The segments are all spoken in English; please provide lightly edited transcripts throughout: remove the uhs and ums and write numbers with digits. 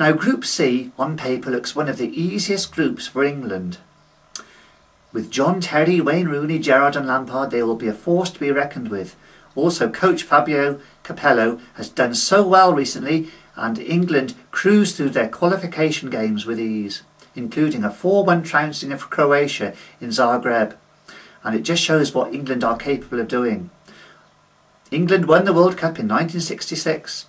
Now Group C on paper looks one of the easiest groups for England. With John Terry, Wayne Rooney, Gerrard and Lampard, they will be a force to be reckoned with. Also, coach Fabio Capello has done so well recently, and England cruised through their qualification games with ease, including a 4-1 trouncing of Croatia in Zagreb. And it just shows what England are capable of doing. England won the World Cup in 1966,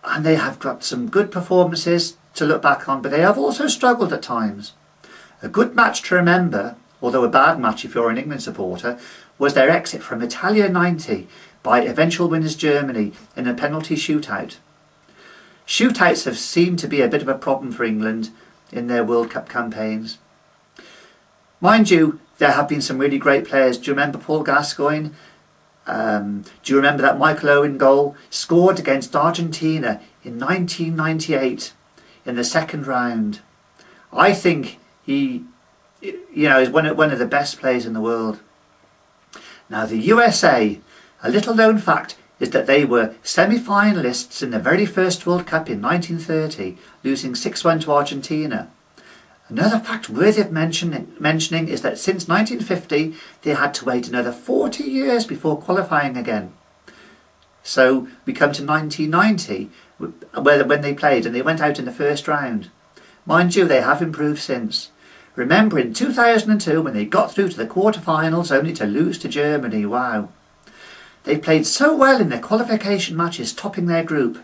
and they have got some good performances to look back on, but they have also struggled at times. A good match to remember, although a bad match if you're an England supporter, was their exit from Italia 90 by eventual winners Germany in a penalty shootout. Shootouts have seemed to be a bit of a problem for England in their World Cup campaigns. Mind you, there have been some really great players. Do you remember Paul Gascoigne? Do you remember that Michael Owen goal scored against Argentina in 1998 in the second round? I think he, is one of the best players in the world. Now the USA, a little known fact is that they were semi-finalists in the very first World Cup in 1930, losing 6-1 to Argentina. Another fact worthy of mentioning is that since 1950 they had to wait another 40 years before qualifying again. So we come to 1990 when they played and they went out in the first round. Mind you, they have improved since. Remember in 2002 when they got through to the quarterfinals only to lose to Germany. Wow. They played so well in their qualification matches, topping their group.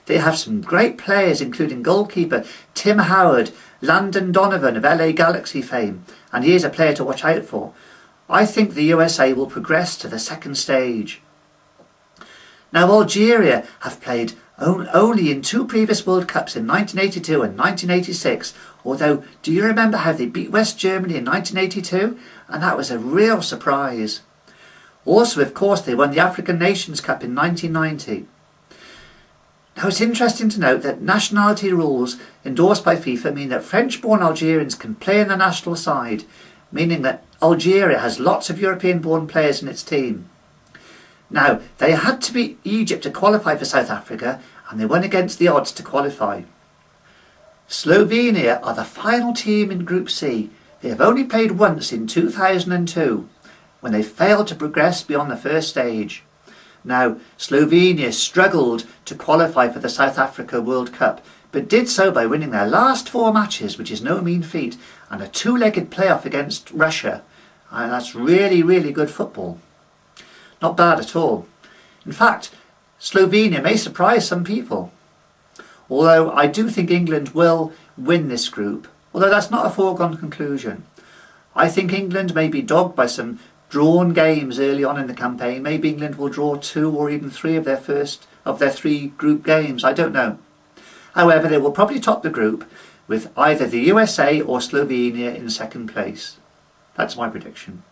They have some great players including goalkeeper Tim Howard, Landon Donovan of LA Galaxy fame, and he is a player to watch out for. I think the USA will progress to the second stage. Now Algeria have played only in 2 previous World Cups in 1982 and 1986, although do you remember how they beat West Germany in 1982? And that was a real surprise. Also, of course, they won the African Nations Cup in 1990. Now it's interesting to note that nationality rules endorsed by FIFA mean that French-born Algerians can play in the national side, meaning that Algeria has lots of European-born players in its team. Now, they had to beat Egypt to qualify for South Africa, and they won against the odds to qualify. Slovenia are the final team in Group C. They have only played once in 2002, when they failed to progress beyond the first stage. Now, Slovenia struggled to qualify for the South Africa World Cup, but did so by winning their last 4 matches, which is no mean feat, and a 2-legged playoff against Russia. And that's really, really good football. Not bad at all. In fact, Slovenia may surprise some people. Although I do think England will win this group, although that's not a foregone conclusion. I think England may be dogged by some drawn games early on in the campaign. Maybe England will draw 2 or even 3 of their 3 group games. I don't know. However, they will probably top the group with either the USA or Slovenia in second place. That's my prediction.